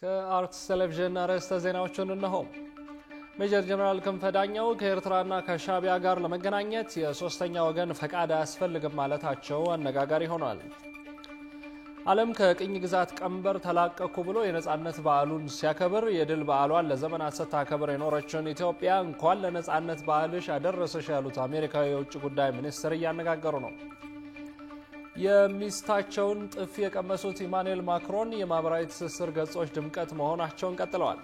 ከአርትስ ቴሌቪዥን አርዕስተ ዜናዎችን እነሆ። ሜጀር ጀነራል ክንፈ ዳኘው ከኤርትራና ከሻዕቢያ ጋር ለመገናኘት የሶስተኛ ወገን ፈቃድ አያስፈልግም ማለታቸው አነጋጋሪ ሆኗል። ዓለም ከቅኝ ግዛት ቀንበር ተላቀኩ ብሎ የነጻነት በዓሉን ሲያከብር የድል በዓሏን ለዘመናት ስታከብር የኖረችውን ኢትዮጵያ እንኳን ለነጻነት በዓልሽ አደረሰሽ ያሉት አሜሪካዊ የውጭ ጉዳይ ሚኒስትር እያነጋገሩ ነው። የሚስታቸውን ጥፊ የቀመሱት ኢማኑኤል ማክሮን የማህበራዊ ትስስር ገጾች ድምቀት መሆናቸውን ቀጥለዋል።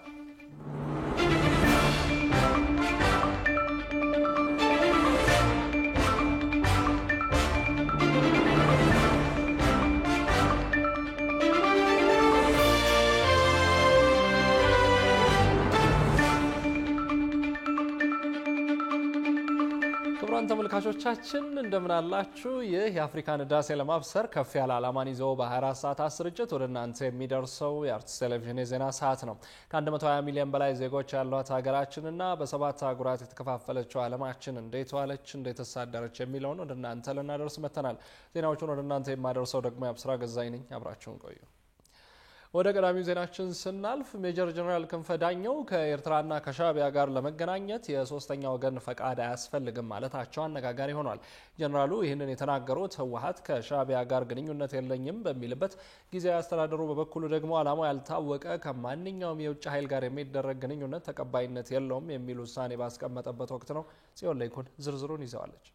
ተመልካቾቻችን እንደምን አላችሁ? ይህ የአፍሪካን ህዳሴ ለማብሰር ከፍ ያለ ዓላማን ይዞ በ24 ሰዓታት ስርጭት ወደ እናንተ የሚደርሰው የአርትስ ቴሌቪዥን የዜና ሰዓት ነው። ከ120 ሚሊዮን በላይ ዜጎች ያሏት ሀገራችንና በሰባት አህጉራት የተከፋፈለችው ዓለማችን እንዴት ዋለች፣ እንዴት ተሳደረች የሚለውን ወደ እናንተ ልናደርስ መጥተናል። ዜናዎቹን ወደ እናንተ የማደርሰው ደግሞ ያብስራ ገዛኝ ነኝ። አብራችሁን ቆዩ። ወደ ቀዳሚው ዜናችን ስናልፍ ሜጀር ጀነራል ክንፈ ዳኘው ከኤርትራና ከሻዕቢያ ጋር ለመገናኘት የሶስተኛ ወገን ፈቃድ አያስፈልግም ማለታቸው አነጋጋሪ ሆኗል። ጀነራሉ ይህንን የተናገሩት ህወሓት ከሻዕቢያ ጋር ግንኙነት የለኝም በሚልበት ጊዜያዊ አስተዳደሩ በበኩሉ ደግሞ ዓላማው ያልታወቀ ከማንኛውም የውጭ ኃይል ጋር የሚደረግ ግንኙነት ተቀባይነት የለውም የሚል ውሳኔ ባስቀመጠበት ወቅት ነው። ጽዮን ለይኩን ዝርዝሩን ይዘዋለች።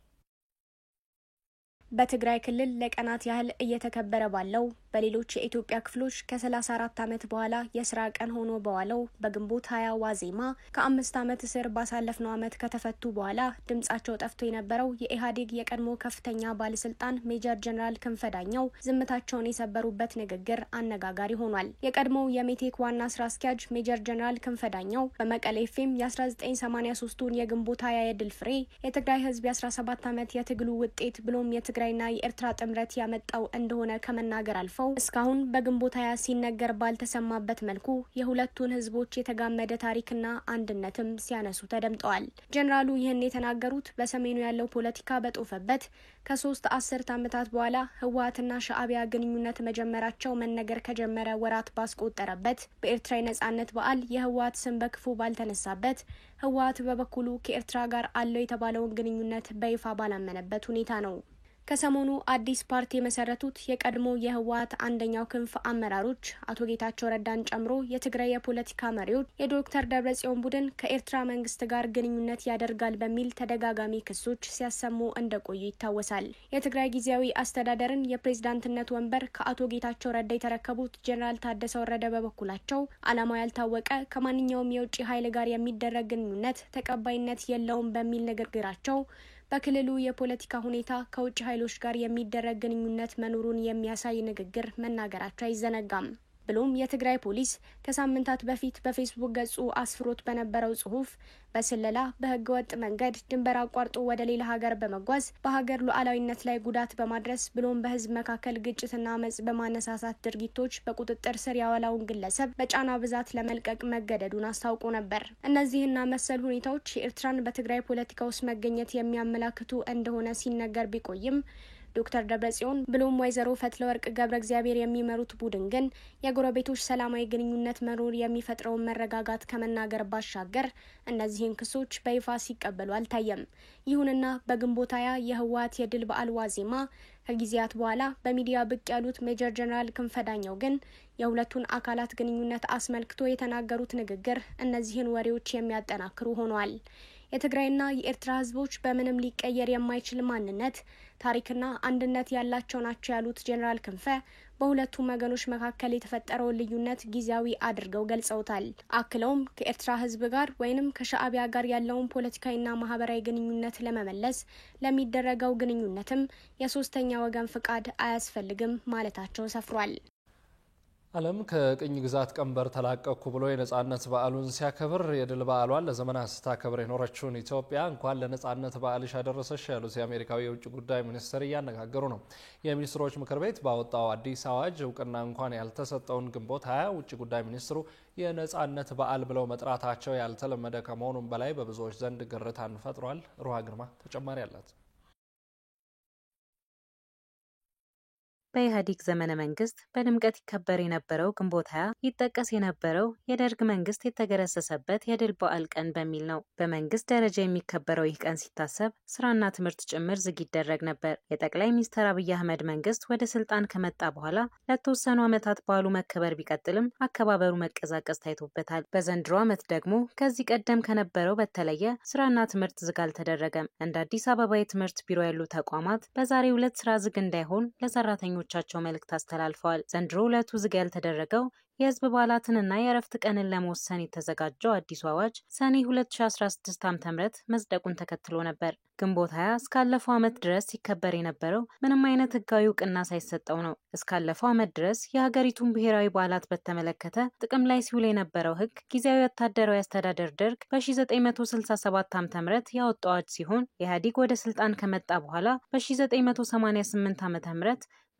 በትግራይ ክልል ለቀናት ያህል እየተከበረ ባለው በሌሎች የኢትዮጵያ ክፍሎች ከ34 ዓመት በኋላ የስራ ቀን ሆኖ በዋለው በግንቦት 20 ዋዜማ ከ5 ዓመት እስር ባሳለፍነው ዓመት ከተፈቱ በኋላ ድምጻቸው ጠፍቶ የነበረው የኢህአዴግ የቀድሞ ከፍተኛ ባለስልጣን ሜጀር ጀነራል ክንፈ ዳኘው ዝምታቸውን የሰበሩበት ንግግር አነጋጋሪ ሆኗል። የቀድሞው የሜቴክ ዋና ስራ አስኪያጅ ሜጀር ጀነራል ክንፈ ዳኘው በመቀሌ ኤፍኤም የ1983ቱን የግንቦት 20 የድል ፍሬ የትግራይ ህዝብ የ17 ዓመት የትግሉ ውጤት ብሎም የትግራይና የኤርትራ ጥምረት ያመጣው እንደሆነ ከመናገር አልፈው እስካሁን በግንቦት 20 ሲነገር ባልተሰማበት መልኩ የሁለቱን ህዝቦች የተጋመደ ታሪክና አንድነትም ሲያነሱ ተደምጠዋል። ጀነራሉ ይህን የተናገሩት በሰሜኑ ያለው ፖለቲካ በጦፈበት ከ3 አስርት ዓመታት በኋላ ህወሓትና ሻዕቢያ ግንኙነት መጀመራቸው መነገር ከጀመረ ወራት ባስቆጠረበት በኤርትራ የነጻነት በዓል የህወሓት ስም በክፉ ባልተነሳበት ህወሓት በበኩሉ ከኤርትራ ጋር አለው የተባለውን ግንኙነት በይፋ ባላመነበት ሁኔታ ነው። ከሰሞኑ አዲስ ፓርቲ የመሰረቱት የቀድሞ የህወሓት አንደኛው ክንፍ አመራሮች አቶ ጌታቸው ረዳን ጨምሮ የትግራይ የፖለቲካ መሪዎች የዶክተር ደብረጽዮን ቡድን ከኤርትራ መንግስት ጋር ግንኙነት ያደርጋል በሚል ተደጋጋሚ ክሶች ሲያሰሙ እንደቆዩ ይታወሳል። የትግራይ ጊዜያዊ አስተዳደርን የፕሬዝዳንትነት ወንበር ከአቶ ጌታቸው ረዳ የተረከቡት ጀነራል ታደሰ ወረደ በበኩላቸው ዓላማው ያልታወቀ ከማንኛውም የውጭ ኃይል ጋር የሚደረግ ግንኙነት ተቀባይነት የለውም በሚል ንግግራቸው በክልሉ የፖለቲካ ሁኔታ ከውጭ ኃይሎች ጋር የሚደረግ ግንኙነት መኖሩን የሚያሳይ ንግግር መናገራቸው አይዘነጋም። ብሎም የትግራይ ፖሊስ ከሳምንታት በፊት በፌስቡክ ገጹ አስፍሮት በነበረው ጽሁፍ በስለላ በህገወጥ መንገድ ድንበር አቋርጦ ወደ ሌላ ሀገር በመጓዝ በሀገር ሉዓላዊነት ላይ ጉዳት በማድረስ ብሎም በህዝብ መካከል ግጭትና አመጽ በማነሳሳት ድርጊቶች በቁጥጥር ስር ያዋላውን ግለሰብ በጫና ብዛት ለመልቀቅ መገደዱን አስታውቆ ነበር። እነዚህና መሰል ሁኔታዎች የኤርትራን በትግራይ ፖለቲካ ውስጥ መገኘት የሚያመላክቱ እንደሆነ ሲነገር ቢቆይም ዶክተር ደብረጽዮን ብሎም ወይዘሮ ፈትለወርቅ ገብረ እግዚአብሔር የሚመሩት ቡድን ግን የጎረቤቶች ሰላማዊ ግንኙነት መኖር የሚፈጥረውን መረጋጋት ከመናገር ባሻገር እነዚህን ክሶች በይፋ ሲቀበሉ አልታየም። ይሁንና በግንቦት 20 የህወሓት የድል በዓል ዋዜማ ከጊዜያት በኋላ በሚዲያ ብቅ ያሉት ሜጀር ጀነራል ክንፈ ዳኘው ግን የሁለቱን አካላት ግንኙነት አስመልክቶ የተናገሩት ንግግር እነዚህን ወሬዎች የሚያጠናክሩ ሆኗል። የትግራይና የኤርትራ ህዝቦች በምንም ሊቀየር የማይችል ማንነት ታሪክና አንድነት ያላቸው ናቸው ያሉት ጀነራል ክንፈ በሁለቱም ወገኖች መካከል የተፈጠረውን ልዩነት ጊዜያዊ አድርገው ገልጸውታል። አክለውም ከኤርትራ ህዝብ ጋር ወይንም ከሻዕቢያ ጋር ያለውን ፖለቲካዊና ማህበራዊ ግንኙነት ለመመለስ ለሚደረገው ግንኙነትም የሶስተኛ ወገን ፍቃድ አያስፈልግም ማለታቸው ሰፍሯል። ዓለም ከቅኝ ግዛት ቀንበር ተላቀኩ ብሎ የነጻነት በዓሉን ሲያከብር የድል በዓሏን ለዘመናት ስታከብር የኖረችውን ኢትዮጵያ እንኳን ለነጻነት በዓልሽ አደረሰሽ ያሉት የአሜሪካዊ የውጭ ጉዳይ ሚኒስትር እያነጋገሩ ነው። የሚኒስትሮች ምክር ቤት ባወጣው አዲስ አዋጅ እውቅና እንኳን ያልተሰጠውን ግንቦት 20 ውጭ ጉዳይ ሚኒስትሩ የነጻነት በዓል ብለው መጥራታቸው ያልተለመደ ከመሆኑም በላይ በብዙዎች ዘንድ ግርታን ፈጥሯል። ሩሃ ግርማ ተጨማሪ አላት። በኢህአዴግ ዘመነ መንግስት በድምቀት ይከበር የነበረው ግንቦት 20 ይጠቀስ የነበረው የደርግ መንግስት የተገረሰሰበት የድል በዓል ቀን በሚል ነው። በመንግስት ደረጃ የሚከበረው ይህ ቀን ሲታሰብ ስራና ትምህርት ጭምር ዝግ ይደረግ ነበር። የጠቅላይ ሚኒስትር አብይ አህመድ መንግስት ወደ ስልጣን ከመጣ በኋላ ለተወሰኑ ዓመታት በዓሉ መከበር ቢቀጥልም አከባበሩ መቀዛቀዝ ታይቶበታል። በዘንድሮ ዓመት ደግሞ ከዚህ ቀደም ከነበረው በተለየ ስራና ትምህርት ዝግ አልተደረገም። እንደ አዲስ አበባ የትምህርት ቢሮ ያሉ ተቋማት በዛሬው ዕለት ስራ ዝግ እንዳይሆን ለሰራተኞቻቸው መልእክት አስተላልፈዋል። ዘንድሮ ዕለቱ ዝግ ያልተደረገው የህዝብ በዓላትንና የእረፍት ቀንን ለመወሰን የተዘጋጀው አዲሱ አዋጅ ሰኔ 2016 ዓ.ም መጽደቁን ተከትሎ ነበር። ግንቦት 20 እስካለፈው ዓመት ድረስ ሲከበር የነበረው ምንም አይነት ህጋዊ እውቅና ሳይሰጠው ነው። እስካለፈው ዓመት ድረስ የሀገሪቱን ብሔራዊ በዓላት በተመለከተ ጥቅም ላይ ሲውል የነበረው ህግ ጊዜያዊ ወታደራዊ አስተዳደር ደርግ በ1967 ዓ.ም ያወጣው አዋጅ ሲሆን ኢህአዴግ ወደ ስልጣን ከመጣ በኋላ በ1988 ዓ.ም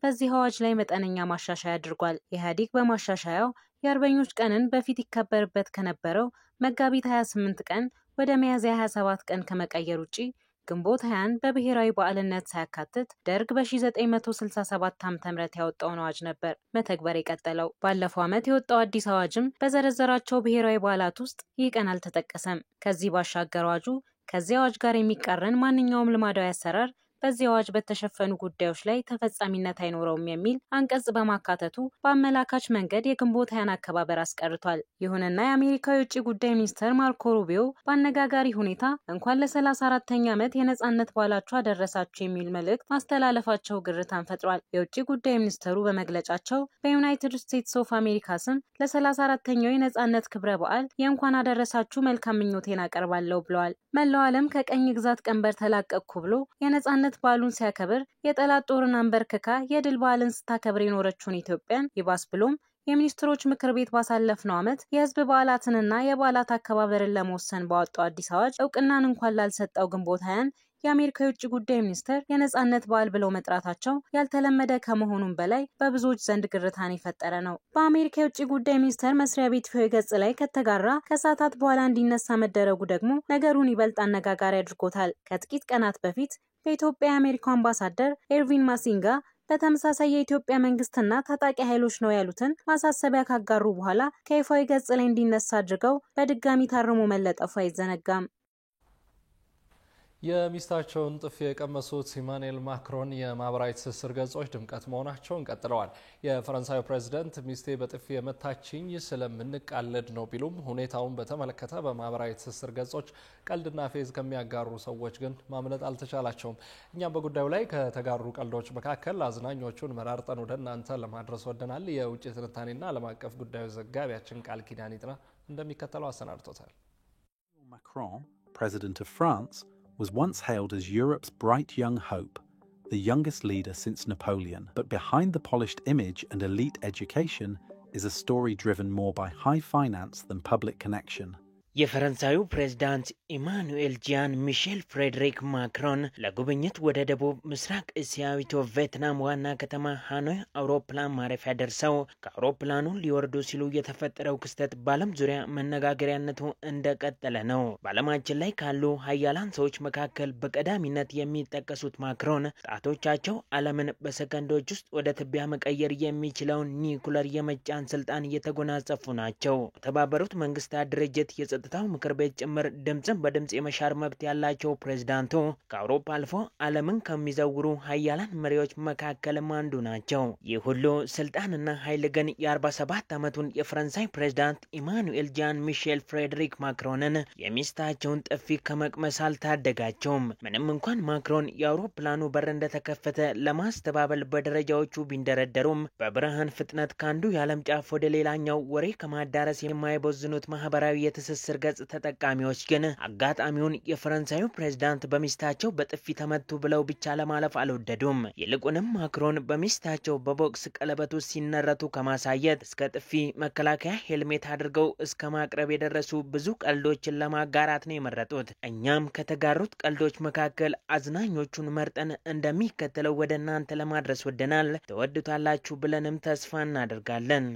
በዚህ አዋጅ ላይ መጠነኛ ማሻሻያ አድርጓል። ኢህአዴግ በማሻሻያው የአርበኞች ቀንን በፊት ይከበርበት ከነበረው መጋቢት 28 ቀን ወደ ሚያዝያ 27 ቀን ከመቀየር ውጪ ግንቦት 20ን በብሔራዊ በዓልነት ሳያካትት ደርግ በ1967 ዓ.ም ያወጣውን አዋጅ ነበር መተግበር የቀጠለው። ባለፈው ዓመት የወጣው አዲስ አዋጅም በዘረዘራቸው ብሔራዊ በዓላት ውስጥ ይህ ቀን አልተጠቀሰም። ከዚህ ባሻገር አዋጁ ከዚህ አዋጅ ጋር የሚቃረን ማንኛውም ልማዳዊ አሰራር በዚህ አዋጅ በተሸፈኑ ጉዳዮች ላይ ተፈጻሚነት አይኖረውም የሚል አንቀጽ በማካተቱ በአመላካች መንገድ የግንቦት 20ን አከባበር አስቀርቷል። ይሁንና የአሜሪካው የውጭ ጉዳይ ሚኒስትር ማርኮ ሩቢዮ በአነጋጋሪ ሁኔታ እንኳን ለ34ኛ ዓመት የነጻነት በዓላችሁ አደረሳችሁ የሚል መልእክት ማስተላለፋቸው ግርታን ፈጥሯል። የውጭ ጉዳይ ሚኒስትሩ በመግለጫቸው በዩናይትድ ስቴትስ ኦፍ አሜሪካ ስም ለ34ኛው የነጻነት ክብረ በዓል የእንኳን አደረሳችሁ መልካም ምኞቴን አቀርባለሁ ብለዋል። መላው ዓለም ከቀኝ ግዛት ቀንበር ተላቀቅኩ ብሎ የነጻነት በዓሉን ሲያከብር የጠላት ጦርን አንበርክካ የድል በዓልን ስታከብር የኖረችውን ኢትዮጵያን ይባስ ብሎም የሚኒስትሮች ምክር ቤት ባሳለፍነው ዓመት የህዝብ በዓላትንና የበዓላት አከባበርን ለመወሰን ባወጣው አዲስ አዋጅ እውቅናን እንኳን ላልሰጠው ግንቦት 20ን የአሜሪካ የውጭ ጉዳይ ሚኒስትር የነጻነት በዓል ብለው መጥራታቸው ያልተለመደ ከመሆኑም በላይ በብዙዎች ዘንድ ግርታን የፈጠረ ነው። በአሜሪካ የውጭ ጉዳይ ሚኒስትር መስሪያ ቤት ፊት ገጽ ላይ ከተጋራ ከሰዓታት በኋላ እንዲነሳ መደረጉ ደግሞ ነገሩን ይበልጥ አነጋጋሪ አድርጎታል። ከጥቂት ቀናት በፊት በኢትዮጵያ የአሜሪካው አምባሳደር ኤርቪን ማሲንጋ በተመሳሳይ የኢትዮጵያ መንግስትና ታጣቂ ኃይሎች ነው ያሉትን ማሳሰቢያ ካጋሩ በኋላ ከይፋዊ ገጽ ላይ እንዲነሳ አድርገው በድጋሚ ታርሞ መለጠፉ አይዘነጋም። የሚስታቸውን ጥፊ የቀመሱት ኢማኑኤል ማክሮን የማህበራዊ ትስስር ገጾች ድምቀት መሆናቸውን ቀጥለዋል። የፈረንሳዩ ፕሬዝዳንት ሚስቴ በጥፊ የመታችኝ ስለምንቃለድ ነው ቢሉም ሁኔታውን በተመለከተ በማህበራዊ ትስስር ገጾች ቀልድና ፌዝ ከሚያጋሩ ሰዎች ግን ማምለጥ አልተቻላቸውም። እኛም በጉዳዩ ላይ ከተጋሩ ቀልዶች መካከል አዝናኞቹን መራርጠን ወደ እናንተ ለማድረስ ወደናል። የውጭ ትንታኔና ዓለም አቀፍ ጉዳዮች ዘጋቢያችን ቃል ኪዳን ይጥና እንደሚከተለው አሰናድቶታል። Macron, President of France, was once hailed as Europe's bright young hope, the youngest leader since Napoleon. But behind the polished image and elite education is a story driven more by high finance than public connection. የፈረንሳዩ ፕሬዝዳንት ኢማኑኤል ጂያን ሚሼል ፍሬድሪክ ማክሮን ለጉብኝት ወደ ደቡብ ምስራቅ እስያዊቱ ቪየትናም ዋና ከተማ ሃኖይ አውሮፕላን ማረፊያ ደርሰው ከአውሮፕላኑ ሊወርዱ ሲሉ የተፈጠረው ክስተት በዓለም ዙሪያ መነጋገሪያነቱ እንደቀጠለ ነው። በዓለማችን ላይ ካሉ ሀያላን ሰዎች መካከል በቀዳሚነት የሚጠቀሱት ማክሮን ጣቶቻቸው ዓለምን በሰከንዶች ውስጥ ወደ ትቢያ መቀየር የሚችለውን ኒኩለር የመጫን ስልጣን እየተጎናጸፉ ናቸው። የተባበሩት መንግስታት ድርጅት የጸጥታው ምክር ቤት ጭምር ድምጽን በድምጽ የመሻር መብት ያላቸው ፕሬዝዳንቱ ከአውሮፓ አልፎ ዓለምን ከሚዘውሩ ሀያላን መሪዎች መካከልም አንዱ ናቸው። ይህ ሁሉ ስልጣንና ኃይል ግን የ47 ዓመቱን የፈረንሳይ ፕሬዝዳንት ኢማኑኤል ጂያን ሚሼል ፍሬድሪክ ማክሮንን የሚስታቸውን ጥፊ ከመቅመስ አልታደጋቸውም። ምንም እንኳን ማክሮን የአውሮፕላኑ በር እንደተከፈተ ለማስተባበል በደረጃዎቹ ቢንደረደሩም በብርሃን ፍጥነት ካንዱ የዓለም ጫፍ ወደ ሌላኛው ወሬ ከማዳረስ የማይቦዝኑት ማህበራዊ የትስስር ገጽ ተጠቃሚዎች ግን አጋጣሚውን የፈረንሳዩ ፕሬዝዳንት በሚስታቸው በጥፊ ተመቱ ብለው ብቻ ለማለፍ አልወደዱም። ይልቁንም ማክሮን በሚስታቸው በቦክስ ቀለበት ውስጥ ሲነረቱ ከማሳየት እስከ ጥፊ መከላከያ ሄልሜት አድርገው እስከ ማቅረብ የደረሱ ብዙ ቀልዶችን ለማጋራት ነው የመረጡት። እኛም ከተጋሩት ቀልዶች መካከል አዝናኞቹን መርጠን እንደሚከተለው ወደ እናንተ ለማድረስ ወደናል። ተወዱታላችሁ ብለንም ተስፋ እናደርጋለን።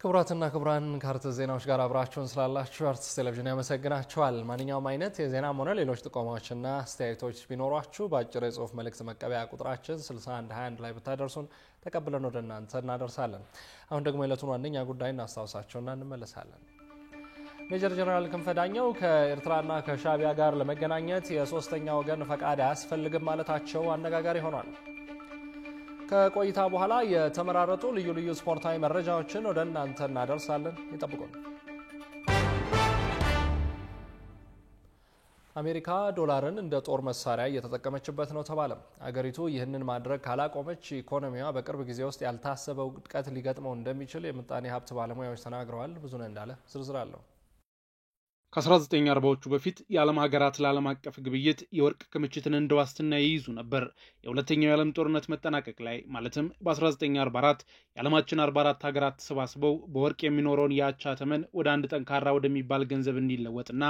ክቡራትና ክቡራን ካርታ ዜናዎች ጋር አብራችሁን ስላላችሁ አርትስ ቴሌቪዥን ያመሰግናችኋል። ማንኛውም አይነት የዜናም ሆነ ሌሎች ጥቆማዎችና አስተያየቶች ቢኖሯችሁ በአጭር የጽሁፍ መልእክት መቀበያ ቁጥራችን 6121 ላይ ብታደርሱን ተቀብለን ወደ እናንተ እናደርሳለን። አሁን ደግሞ የዕለቱን ዋነኛ ጉዳይ እናስታውሳቸውና እንመለሳለን። ሜጀር ጀነራል ክንፈ ዳኘው ከኤርትራና ከሻዕቢያ ጋር ለመገናኘት የሶስተኛ ወገን ፈቃድ አያስፈልግም ማለታቸው አነጋጋሪ ሆኗል። ከቆይታ በኋላ የተመራረጡ ልዩ ልዩ ስፖርታዊ መረጃዎችን ወደ እናንተ እናደርሳለን። ይጠብቁን። አሜሪካ ዶላርን እንደ ጦር መሳሪያ እየተጠቀመችበት ነው ተባለ። አገሪቱ ይህንን ማድረግ ካላቆመች ኢኮኖሚዋ በቅርብ ጊዜ ውስጥ ያልታሰበው ውድቀት ሊገጥመው እንደሚችል የምጣኔ ሀብት ባለሙያዎች ተናግረዋል። ብዙነህ እንዳለ ዝርዝር አለው። ከ1940ዎቹ በፊት የዓለም ሀገራት ለዓለም አቀፍ ግብይት የወርቅ ክምችትን እንደ ዋስትና ይይዙ ነበር። የሁለተኛው የዓለም ጦርነት መጠናቀቅ ላይ ማለትም በ1944 የዓለማችን 44 ሀገራት ተሰባስበው በወርቅ የሚኖረውን የአቻ ተመን ወደ አንድ ጠንካራ ወደሚባል ገንዘብ እንዲለወጥና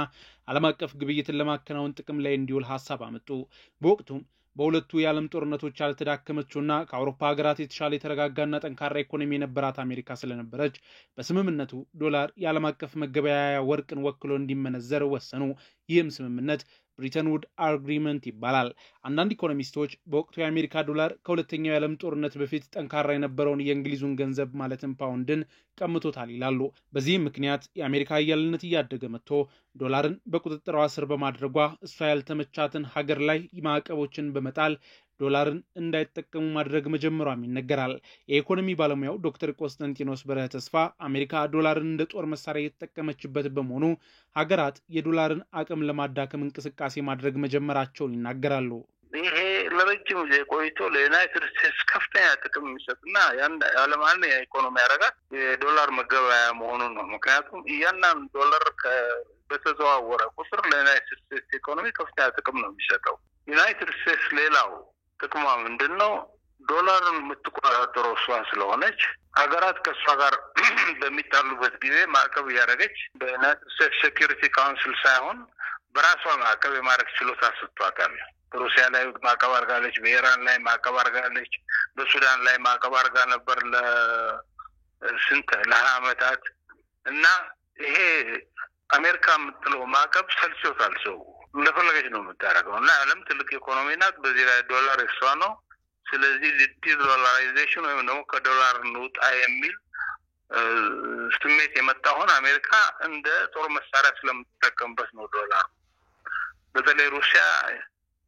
ዓለም አቀፍ ግብይትን ለማከናወን ጥቅም ላይ እንዲውል ሀሳብ አመጡ። በወቅቱም በሁለቱ የዓለም ጦርነቶች ያልተዳከመችውና ከአውሮፓ ሀገራት የተሻለ የተረጋጋና ጠንካራ ኢኮኖሚ የነበራት አሜሪካ ስለነበረች በስምምነቱ ዶላር የዓለም አቀፍ መገበያያ ወርቅን ወክሎ እንዲመነዘር ወሰኑ። ይህም ስምምነት ብሪተን ውድ አግሪመንት ይባላል። አንዳንድ ኢኮኖሚስቶች በወቅቱ የአሜሪካ ዶላር ከሁለተኛው የዓለም ጦርነት በፊት ጠንካራ የነበረውን የእንግሊዙን ገንዘብ ማለትም ፓውንድን ቀምቶታል ይላሉ። በዚህም ምክንያት የአሜሪካ ኃያልነት እያደገ መጥቶ ዶላርን በቁጥጥሯ ስር በማድረጓ እሷ ያልተመቻትን ሀገር ላይ ማዕቀቦችን በመጣል ዶላርን እንዳይጠቀሙ ማድረግ መጀመሯም ይነገራል። የኢኮኖሚ ባለሙያው ዶክተር ቆስጠንጢኖስ በርሀ ተስፋ አሜሪካ ዶላርን እንደ ጦር መሳሪያ የተጠቀመችበት በመሆኑ ሀገራት የዶላርን አቅም ለማዳከም እንቅስቃሴ ማድረግ መጀመራቸውን ይናገራሉ። ይሄ ለረጅም ጊዜ ቆይቶ ለዩናይትድ ስቴትስ ከፍተኛ ጥቅም የሚሰጥና የዓለምን የኢኮኖሚ ያረጋት የዶላር መገበያያ መሆኑን ነው። ምክንያቱም እያንዳንዱ ዶላር በተዘዋወረ ቁጥር ለዩናይትድ ስቴትስ ኢኮኖሚ ከፍተኛ ጥቅም ነው የሚሰጠው። ዩናይትድ ስቴትስ ሌላው ጥቅሟ ምንድነው? ዶላርን የምትቆጣጠረው እሷ ስለሆነች ሀገራት ከእሷ ጋር በሚጣሉበት ጊዜ ማዕቀብ እያደረገች በዩናይትድ ስቴትስ ሴኪሪቲ ካውንስል ሳይሆን በራሷ ማዕቀብ የማድረግ ችሎታ ሰጥቷታል። በሩሲያ ላይ ማዕቀብ አድርጋለች፣ በኢራን ላይ ማዕቀብ አድርጋለች፣ በሱዳን ላይ ማዕቀብ አድርጋ ነበር ለ20 ዓመታት እና ይሄ አሜሪካ የምትለው ማዕቀብ ሰልችቶታል። ሰው እንደፈለገች ነው የምታደርገው እና ዓለም ትልቅ ኢኮኖሚ ናት። በዚህ ላይ ዶላር እሷ ነው። ስለዚህ ዲዶላራይዜሽን ወይም ደግሞ ከዶላር እንውጣ የሚል ስሜት የመጣውን አሜሪካ እንደ ጦር መሳሪያ ስለምትጠቀምበት ነው ዶላር። በተለይ ሩሲያ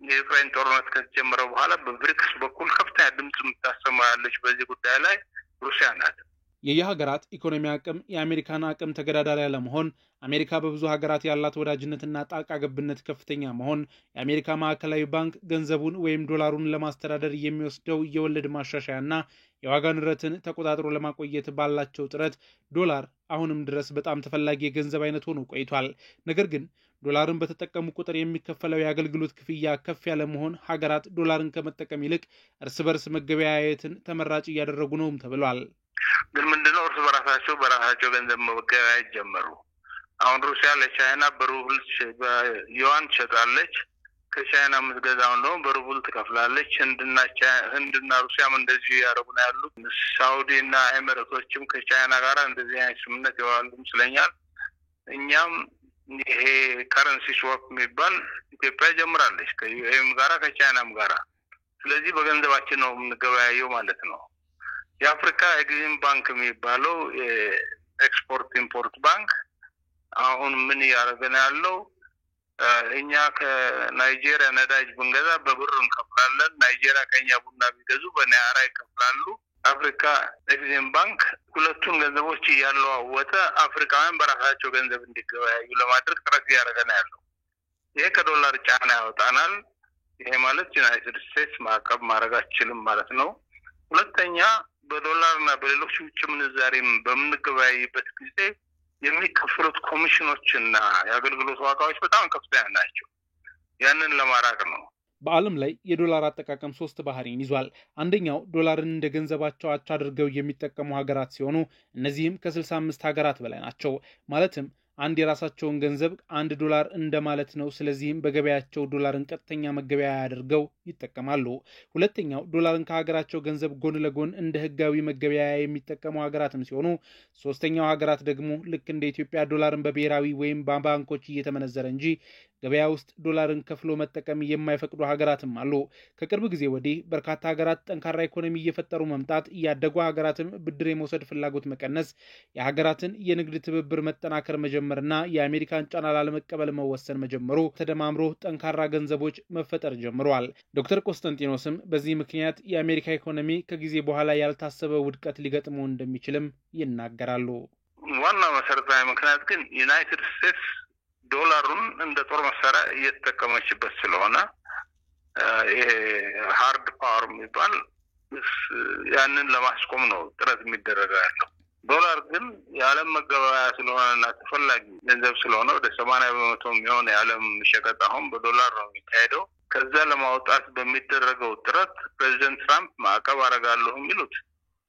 የዩክሬን ጦርነት ከተጀመረ በኋላ በብሪክስ በኩል ከፍተኛ ድምጽ የምታሰማ ያለች በዚህ ጉዳይ ላይ ሩሲያ ናት። የየሀገራት ኢኮኖሚ አቅም የአሜሪካን አቅም ተገዳዳሪ ለመሆን አሜሪካ በብዙ ሀገራት ያላት ወዳጅነትና ጣልቃ ገብነት ከፍተኛ መሆን የአሜሪካ ማዕከላዊ ባንክ ገንዘቡን ወይም ዶላሩን ለማስተዳደር የሚወስደው የወለድ ማሻሻያና የዋጋ ንረትን ተቆጣጥሮ ለማቆየት ባላቸው ጥረት ዶላር አሁንም ድረስ በጣም ተፈላጊ የገንዘብ አይነት ሆኖ ቆይቷል። ነገር ግን ዶላርን በተጠቀሙ ቁጥር የሚከፈለው የአገልግሎት ክፍያ ከፍ ያለ መሆን ሀገራት ዶላርን ከመጠቀም ይልቅ እርስ በርስ መገበያየትን ተመራጭ እያደረጉ ነውም ተብሏል። ግን ምንድነው እርስ በራሳቸው ገንዘብ መገበያየት ጀመሩ። አሁን ሩሲያ ለቻይና በሩብል በዩዋን ትሸጣለች። ከቻይና የምትገዛው ነው በሩብል ትከፍላለች። ህንድና ሩሲያም እንደዚህ ያደረጉ ነው ያሉት። ሳውዲና ኤሚሬቶችም ከቻይና ጋር እንደዚህ አይነት ስምምነት ያዋሉ ይመስለኛል። እኛም ይሄ ከረንሲ ስዋፕ የሚባል ኢትዮጵያ ጀምራለች ከዩኤም ጋራ ከቻይናም ጋራ። ስለዚህ በገንዘባችን ነው የምንገበያየው ማለት ነው። የአፍሪካ ኤግዚም ባንክ የሚባለው ኤክስፖርት ኢምፖርት ባንክ አሁን ምን ያደረገን ያለው እኛ ከናይጄሪያ ነዳጅ ብንገዛ በብር እንከፍላለን። ናይጄሪያ ከኛ ቡና ቢገዙ በናይራ ይከፍላሉ። አፍሪካ ኤግዚም ባንክ ሁለቱን ገንዘቦች እያለዋወጠ አፍሪካውያን በራሳቸው ገንዘብ እንዲገበያዩ ለማድረግ ጥረት እያደረገን ያለው ይሄ ከዶላር ጫና ያወጣናል። ይሄ ማለት ዩናይትድ ስቴትስ ማዕቀብ ማድረግ አትችልም ማለት ነው። ሁለተኛ በዶላርና በሌሎች ውጭ ምንዛሬም በምንገበያይበት ጊዜ የሚከፈሉት ኮሚሽኖችና የአገልግሎት ዋጋዎች በጣም ከፍተኛ ናቸው። ያንን ለማራቅ ነው። በዓለም ላይ የዶላር አጠቃቀም 3 ባህሪን ይዟል። አንደኛው ዶላርን እንደ ገንዘባቸው አቻ አድርገው የሚጠቀሙ ሀገራት ሲሆኑ እነዚህም ከ65 ሀገራት በላይ ናቸው። ማለትም አንድ የራሳቸውን ገንዘብ $1 እንደማለት ነው። ስለዚህም በገበያቸው ዶላርን ቀጥተኛ መገበያያ አድርገው ይጠቀማሉ። ሁለተኛው ዶላርን ከሀገራቸው ገንዘብ ጎን ለጎን እንደ ህጋዊ መገበያያ የሚጠቀሙ ሀገራትም ሲሆኑ ሶስተኛው ሀገራት ደግሞ ልክ እንደ ኢትዮጵያ ዶላርን በብሔራዊ ወይም በባንኮች እየተመነዘረ እንጂ ገበያ ውስጥ ዶላርን ከፍሎ መጠቀም የማይፈቅዱ ሀገራትም አሉ። ከቅርብ ጊዜ ወዲህ በርካታ ሀገራት ጠንካራ ኢኮኖሚ እየፈጠሩ መምጣት፣ ያደጉ ሀገራትም ብድር የመውሰድ ፍላጎት መቀነስ፣ የሀገራትን የንግድ ትብብር መጠናከር መጀመርና የአሜሪካን ጫና ላለመቀበል መወሰን መጀመሩ ተደማምሮ ጠንካራ ገንዘቦች መፈጠር ጀምረዋል። ዶክተር ኮንስታንቲኖስም በዚህ ምክንያት የአሜሪካ ኢኮኖሚ ከጊዜ በኋላ ያልታሰበ ውድቀት ሊገጥመው እንደሚችልም ይናገራሉ። ዋናው መሰረታዊ ምክንያት ግን ዩናይትድ ስቴትስ ዶላሩን እንደ ጦር መሳሪያ እየተጠቀመችበት ስለሆነ ይሄ ሃርድ ፓወር የሚባል ያንን ለማስቆም ነው ጥረት የሚደረገው ያለው። ዶላር ግን የዓለም መገበያያ ስለሆነና ተፈላጊ ገንዘብ ስለሆነ ወደ 80% የሚሆን የዓለም ሸቀጥ አሁን በዶላር ነው የሚካሄደው። ከዛ ለማውጣት በሚደረገው ጥረት ፕሬዚደንት ትራምፕ ማዕቀብ አደርጋለሁ የሚሉት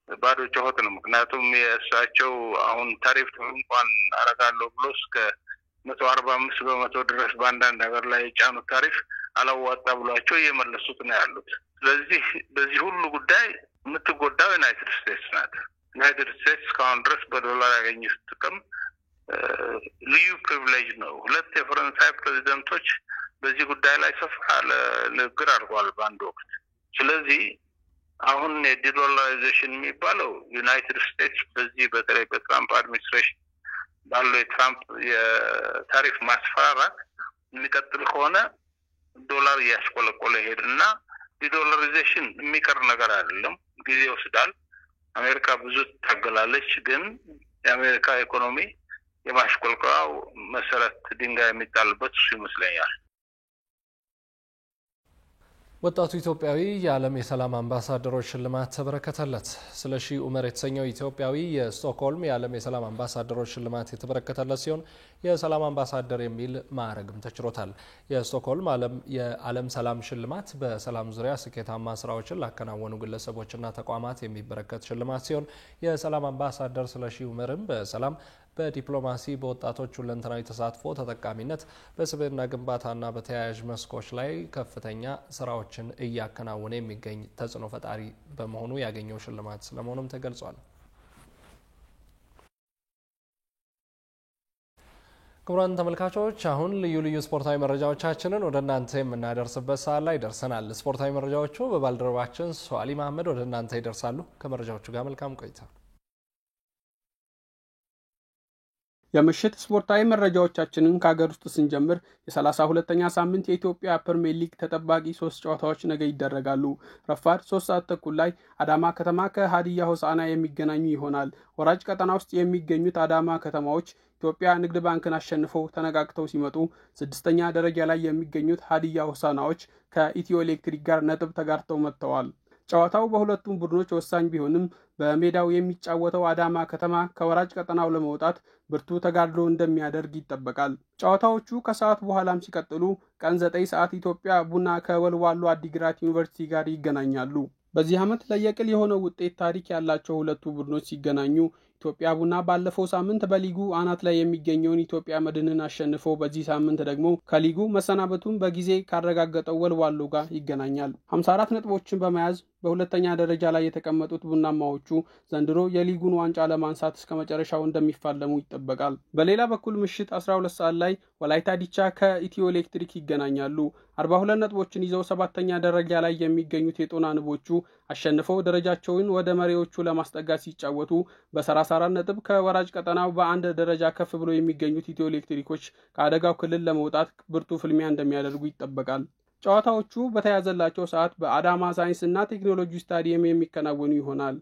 ባዶ ጩኸት ነው። ምክንያቱም የእሳቸው አሁን ታሪፍ እንኳን አደርጋለሁ ብሎ እስከ 145% ድረስ በአንዳንድ ሀገር ላይ የጫኑት ታሪፍ አላዋጣ ብሏቸው እየመለሱት ነው ያሉት። ስለዚህ በዚህ ሁሉ ጉዳይ የምትጎዳው ዩናይትድ ስቴትስ ናት። ዩናይትድ ስቴትስ እስካሁን ድረስ በዶላር ያገኘች ጥቅም ልዩ ፕሪቪሌጅ ነው። ሁለት የፈረንሳይ ፕሬዚደንቶች በዚህ ጉዳይ ላይ ሰፋ ያለ ንግግር አድርገዋል በአንድ ወቅት። ስለዚህ አሁን የዲዶላራይዜሽን የሚባለው ዩናይትድ ስቴትስ በዚህ በተለይ በትራምፕ አድሚኒስትሬሽን ባለው የትራምፕ የታሪፍ ማስፈራራት የሚቀጥል ከሆነ ዶላር እያሽቆለቆለ ይሄድና ዲዶላራይዜሽን የሚቀር ነገር አይደለም፣ ጊዜ ይወስዳል። አሜሪካ ብዙ ታገላለች፣ ግን የአሜሪካ ኢኮኖሚ የማሽቆልቆያው መሰረት ድንጋይ የሚጣልበት እሱ ይመስለኛል። ወጣቱ ኢትዮጵያዊ የዓለም የሰላም አምባሳደሮች ሽልማት ተበረከተለት። ስለሺ ኡመር የተሰኘው ኢትዮጵያዊ የስቶክሆልም የዓለም የሰላም አምባሳደሮች ሽልማት የተበረከተለት ሲሆን የሰላም አምባሳደር የሚል ማዕረግም ተችሮታል። የስቶክሆልም የዓለም ሰላም ሽልማት በሰላም ዙሪያ ስኬታማ ስራዎችን ላከናወኑ ግለሰቦችና ተቋማት የሚበረከት ሽልማት ሲሆን የሰላም አምባሳደር ስለሺ ኡመርም በሰላም በዲፕሎማሲ በወጣቶች ሁለንተናዊ ተሳትፎ ተጠቃሚነት በስብዕና ግንባታና በተያያዥ መስኮች ላይ ከፍተኛ ስራዎችን እያከናወነ የሚገኝ ተጽዕኖ ፈጣሪ በመሆኑ ያገኘው ሽልማት ስለመሆኑም ተገልጿል። ክቡራን ተመልካቾች አሁን ልዩ ልዩ ስፖርታዊ መረጃዎቻችንን ወደ እናንተ የምናደርስበት ሰዓት ላይ ደርሰናል። ስፖርታዊ መረጃዎቹ በባልደረባችን ሷሊ መሐመድ ወደ እናንተ ይደርሳሉ። ከመረጃዎቹ ጋር መልካም ቆይታ። የምሽት ስፖርታዊ መረጃዎቻችንን ከሀገር ውስጥ ስንጀምር የ32ኛ ሳምንት የኢትዮጵያ ፕሪሚየር ሊግ ተጠባቂ 3 ጨዋታዎች ነገ ይደረጋሉ። ረፋድ 3 ሰዓት ተኩል ላይ አዳማ ከተማ ከሀዲያ ሆሳዕና የሚገናኙ ይሆናል። ወራጅ ቀጠና ውስጥ የሚገኙት አዳማ ከተማዎች ኢትዮጵያ ንግድ ባንክን አሸንፈው ተነቃቅተው ሲመጡ 6ኛ ደረጃ ላይ የሚገኙት ሀዲያ ሆሳዕናዎች ከኢትዮ ኤሌክትሪክ ጋር ነጥብ ተጋርተው መጥተዋል። ጨዋታው በሁለቱም ቡድኖች ወሳኝ ቢሆንም በሜዳው የሚጫወተው አዳማ ከተማ ከወራጅ ቀጠናው ለመውጣት ብርቱ ተጋድሎ እንደሚያደርግ ይጠበቃል። ጨዋታዎቹ ከሰዓት በኋላም ሲቀጥሉ ቀን 9 ሰዓት ኢትዮጵያ ቡና ከወልዋሎ አዲግራት ዩኒቨርሲቲ ጋር ይገናኛሉ። በዚህ ዓመት ለየቅል የሆነው ውጤት ታሪክ ያላቸው ሁለቱ ቡድኖች ሲገናኙ ኢትዮጵያ ቡና ባለፈው ሳምንት በሊጉ አናት ላይ የሚገኘውን ኢትዮጵያ መድንን አሸንፎ በዚህ ሳምንት ደግሞ ከሊጉ መሰናበቱን በጊዜ ካረጋገጠው ወልዋሎ ጋር ይገናኛል። 54 ነጥቦችን በመያዝ በሁለተኛ ደረጃ ላይ የተቀመጡት ቡናማዎቹ ዘንድሮ የሊጉን ዋንጫ ለማንሳት እስከ መጨረሻው እንደሚፋለሙ ይጠበቃል። በሌላ በኩል ምሽት 12 ሰዓት ላይ ወላይታ ዲቻ ከኢትዮ ኤሌክትሪክ ይገናኛሉ። 42 ነጥቦችን ይዘው 7ኛ ደረጃ ላይ የሚገኙት የጦና ንቦቹ አሸንፈው ደረጃቸውን ወደ መሪዎቹ ለማስጠጋት ሲጫወቱ በ34 ነጥብ ከወራጅ ቀጠናው በአንድ ደረጃ ከፍ ብሎ የሚገኙት ኢትዮ ኤሌክትሪኮች ከአደጋው ክልል ለመውጣት ብርቱ ፍልሚያ እንደሚያደርጉ ይጠበቃል። ጨዋታዎቹ በተያዘላቸው ሰዓት በአዳማ ሳይንስና ቴክኖሎጂ ስታዲየም የሚከናወኑ ይሆናል።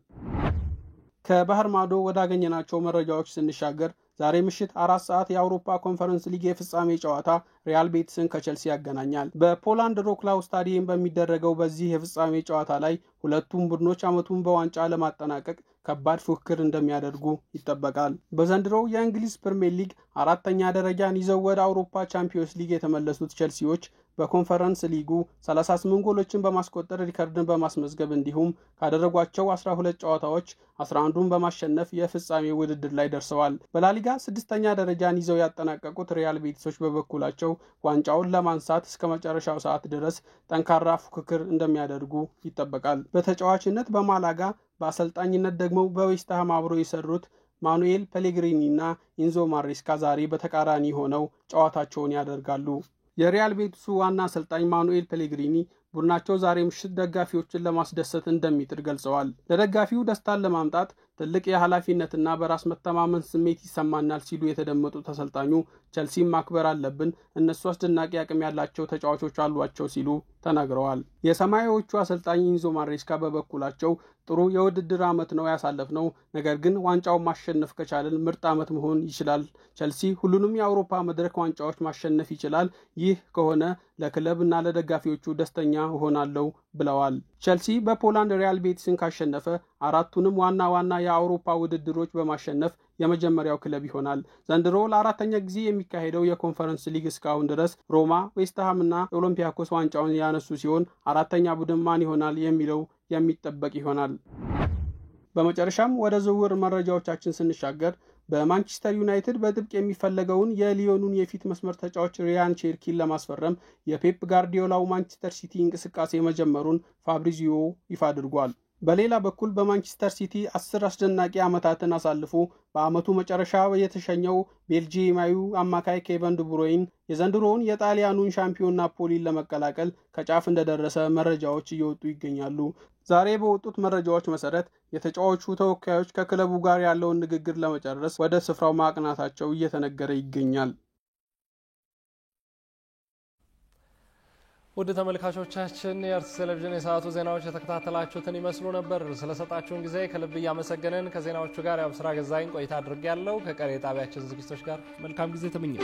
ከባህር ማዶ ወዳገኘናቸው መረጃዎች ስንሻገር ዛሬ ምሽት 4 ሰዓት የአውሮፓ ኮንፈረንስ ሊግ የፍጻሜ ጨዋታ ሪያል ቤቲስን ከቸልሲ ያገናኛል። በፖላንድ ሮክላው ስታዲየም በሚደረገው በዚህ የፍጻሜ ጨዋታ ላይ ሁለቱም ቡድኖች ዓመቱን በዋንጫ ለማጠናቀቅ ከባድ ፉክክር እንደሚያደርጉ ይጠበቃል። በዘንድሮው የእንግሊዝ ፕሪሚየር ሊግ 4ኛ ደረጃን ይዘው ወደ አውሮፓ ቻምፒዮንስ ሊግ የተመለሱት ቸልሲዎች በኮንፈረንስ ሊጉ 38 ጎሎችን በማስቆጠር ሪከርድን በማስመዝገብ እንዲሁም ካደረጓቸው 12 ጨዋታዎች 11ን በማሸነፍ የፍጻሜ ውድድር ላይ ደርሰዋል። በላሊጋ 6ኛ ደረጃን ይዘው ያጠናቀቁት ሪያል ቤቲሶች በበኩላቸው ዋንጫውን ለማንሳት እስከ መጨረሻው ሰዓት ድረስ ጠንካራ ፉክክር እንደሚያደርጉ ይጠበቃል። በተጫዋችነት በማላጋ በአሰልጣኝነት ደግሞ በዌስትሃም አብሮ የሰሩት ማኑኤል ፔሌግሪኒ እና ኢንዞ ማሬስካ ዛሬ በተቃራኒ ሆነው ጨዋታቸውን ያደርጋሉ። የሪያል ቤቲሱ ዋና አሰልጣኝ ማኑኤል ፔሌግሪኒ ቡድናቸው ዛሬ ምሽት ደጋፊዎችን ለማስደሰት እንደሚጥር ገልጸዋል። ለደጋፊው ደስታን ለማምጣት ትልቅ የኃላፊነትና በራስ መተማመን ስሜት ይሰማናል ሲሉ የተደመጡት አሰልጣኙ ቸልሲን ማክበር አለብን፣ እነሱ አስደናቂ አቅም ያላቸው ተጫዋቾች አሏቸው ሲሉ ተናግረዋል። የሰማያዊዎቹ አሰልጣኝ ኢንዞ ማሬስካ በበኩላቸው ጥሩ የውድድር ዓመት ነው ያሳለፍነው፣ ነገር ግን ዋንጫውን ማሸነፍ ከቻለን ምርጥ ዓመት መሆን ይችላል። ቸልሲ ሁሉንም የአውሮፓ መድረክ ዋንጫዎች ማሸነፍ ይችላል። ይህ ከሆነ ለክለብ እና ለደጋፊዎቹ ደስተኛ እሆናለሁ ብለዋል። ቸልሲ በፖላንድ ሪያል ቤቲስን ካሸነፈ አራቱንም ዋና የአውሮፓ ውድድሮች በማሸነፍ የመጀመሪያው ክለብ ይሆናል። ዘንድሮ ለአራተኛ ጊዜ የሚካሄደው የኮንፈረንስ ሊግ እስካሁን ድረስ ሮማ፣ ዌስትሃም እና ኦሎምፒያኮስ ዋንጫውን ያነሱ ሲሆን አራተኛ ቡድን ማን ይሆናል የሚለው የሚጠበቅ ይሆናል። በመጨረሻም ወደ ዝውውር መረጃዎቻችን ስንሻገር በማንቸስተር ዩናይትድ በጥብቅ የሚፈለገውን የሊዮኑን የፊት መስመር ተጫዋች ሪያን ቼርኪን ለማስፈረም የፔፕ ጋርዲዮላው ማንቸስተር ሲቲ እንቅስቃሴ መጀመሩን ፋብሪዚዮ ይፋ አድርጓል። በሌላ በኩል በማንቸስተር ሲቲ 10 አስደናቂ ዓመታትን አሳልፎ በአመቱ መጨረሻ የተሸኘው ቤልጂየማዊው አማካይ ኬቨን ዲ ብሩይን የዘንድሮውን የጣሊያኑን ሻምፒዮን ናፖሊን ለመቀላቀል ከጫፍ እንደደረሰ መረጃዎች እየወጡ ይገኛሉ። ዛሬ በወጡት መረጃዎች መሰረት የተጫዋቹ ተወካዮች ከክለቡ ጋር ያለውን ንግግር ለመጨረስ ወደ ስፍራው ማቅናታቸው እየተነገረ ይገኛል። ውድ ተመልካቾቻችን የአርትስ ቴሌቪዥን የሰዓቱ ዜናዎች የተከታተላችሁትን ይመስሉ ነበር። ስለሰጣችሁን ጊዜ ከልብ እያመሰገንን ከዜናዎቹ ጋር ያብስራ ገዛኸኝ ቆይታ አድርጌያለሁ። ከቀሪ ጣቢያችን ዝግጅቶች ጋር መልካም ጊዜ ተመኘን።